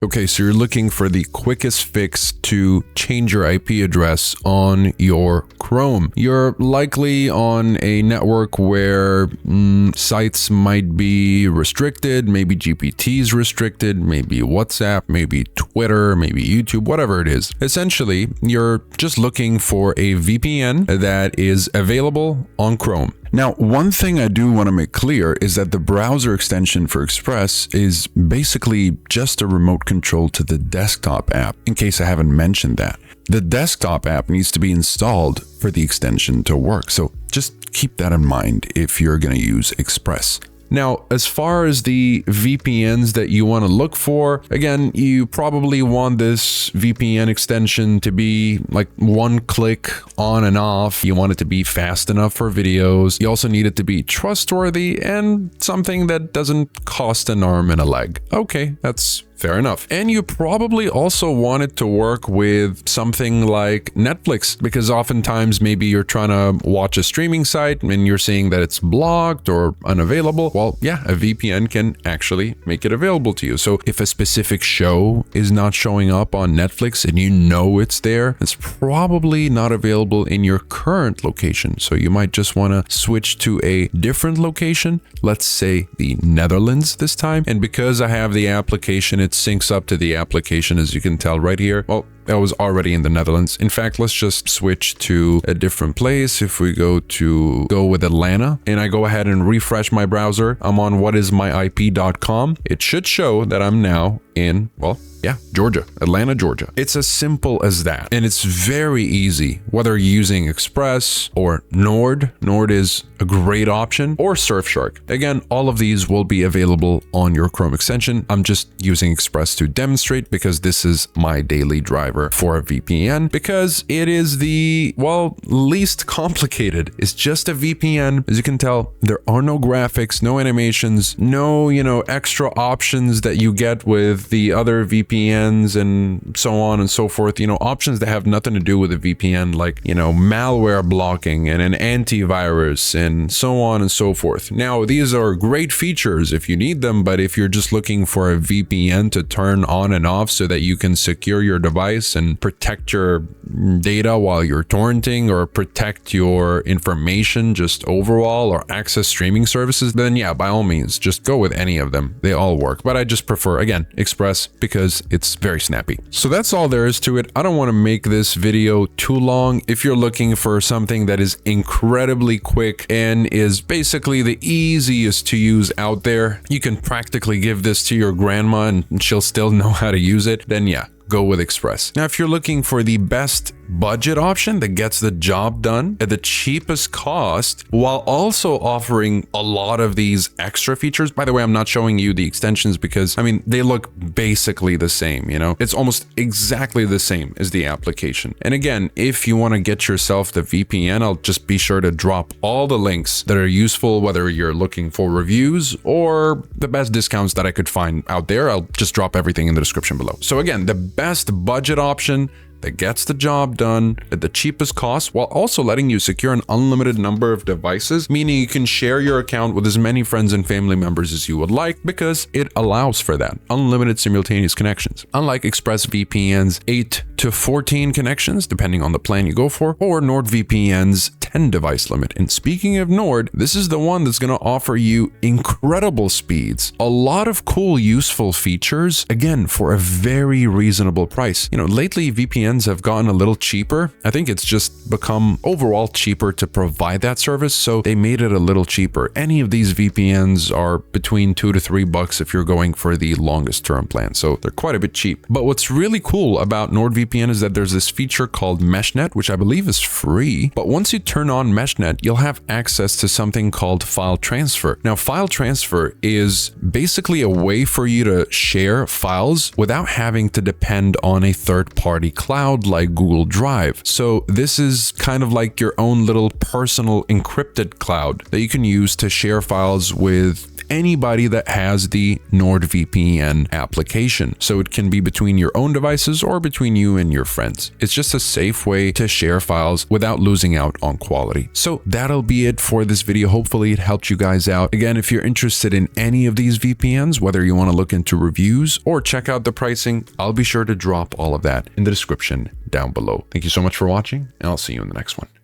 Okay, so you're looking for the quickest fix to change your IP address on your Chrome. You're likely on a network where sites might be restricted, maybe GPT is restricted, maybe WhatsApp, maybe Twitter, maybe YouTube, whatever it is. Essentially, you're just looking for a VPN that is available on Chrome. Now, one thing I do want to make clear is that the browser extension for Express is basically just a remote control to the desktop app, in case I haven't mentioned that. The desktop app needs to be installed for the extension to work, so just keep that in mind if you're going to use Express. Now, as far as the VPNs that you want to look for, again, you probably want this VPN extension to be like one click on and off. You want it to be fast enough for videos. You also need it to be trustworthy and something that doesn't cost an arm and a leg. Okay, that's fair enough. And you probably also want it to work with something like Netflix, because oftentimes maybe you're trying to watch a streaming site and you're seeing that it's blocked or unavailable. Well, yeah, a VPN can actually make it available to you. So if a specific show is not showing up on Netflix and you know it's there, it's probably not available in your current location. So you might just want to switch to a different location, let's say the Netherlands this time. And because I have the application, it syncs up to the application, as you can tell right here. Well, I was already in the Netherlands. In fact, let's just switch to a different place. If we go with Atlanta and I go ahead and refresh my browser, I'm on whatismyip.com. It should show that I'm now in, well, yeah, Georgia, Atlanta, Georgia. It's as simple as that. And it's very easy, whether you're using Express or Nord. Nord is a great option, or Surfshark. Again, all of these will be available on your Chrome extension. I'm just using Express to demonstrate because this is my daily driver for a VPN, because it is the, well, least complicated. It's just a VPN. As you can tell, there are no graphics, no animations, no, extra options that you get with the other VPNs and so on and so forth, options that have nothing to do with a VPN, like, malware blocking and an antivirus and so on and so forth. Now, these are great features if you need them, but if you're just looking for a VPN to turn on and off so that you can secure your device and protect your data while you're torrenting, or protect your information just overall, or access streaming services, then yeah, by all means, just go with any of them. They all work, but I just prefer, again, Express because it's very snappy. So that's all there is to it. I don't want to make this video too long. If you're looking for something that is incredibly quick and is basically the easiest to use out there, you can practically give this to your grandma and she'll still know how to use it, then yeah, go with Express. Now, if you're looking for the best budget option that gets the job done at the cheapest cost while also offering a lot of these extra features, by the way, I'm not showing you the extensions because, they look basically the same, It's almost exactly the same as the application. And again, if you want to get yourself the VPN, I'll just be sure to drop all the links that are useful, whether you're looking for reviews or the best discounts that I could find out there. I'll just drop everything in the description below. So again, the best budget option that gets the job done at the cheapest cost while also letting you secure an unlimited number of devices, meaning you can share your account with as many friends and family members as you would like because it allows for that. Unlimited simultaneous connections. Unlike ExpressVPN's 8 to 14 connections, depending on the plan you go for, or NordVPN's 10 device limit. And speaking of Nord, this is the one that's going to offer you incredible speeds, a lot of cool, useful features, again, for a very reasonable price. Lately VPNs have gotten a little cheaper. I think it's just become overall cheaper to provide that service, so they made it a little cheaper. Any of these VPNs are between $2 to $3 if you're going for the longest term plan, so they're quite a bit cheap. But what's really cool about NordVPN is that there's this feature called MeshNet, which I believe is free, but once you turn on MeshNet, you'll have access to something called file transfer. Now, file transfer is basically a way for you to share files without having to depend on a third-party cloud like Google Drive. So this is kind of like your own little personal encrypted cloud that you can use to share files with anybody that has the NordVPN application. So it can be between your own devices or between you and your friends. It's just a safe way to share files without losing out on quality. quality. So that'll be it for this video. Hopefully it helped you guys out. Again, if you're interested in any of these VPNs, whether you want to look into reviews or check out the pricing, I'll be sure to drop all of that in the description down below. Thank you so much for watching, and I'll see you in the next one.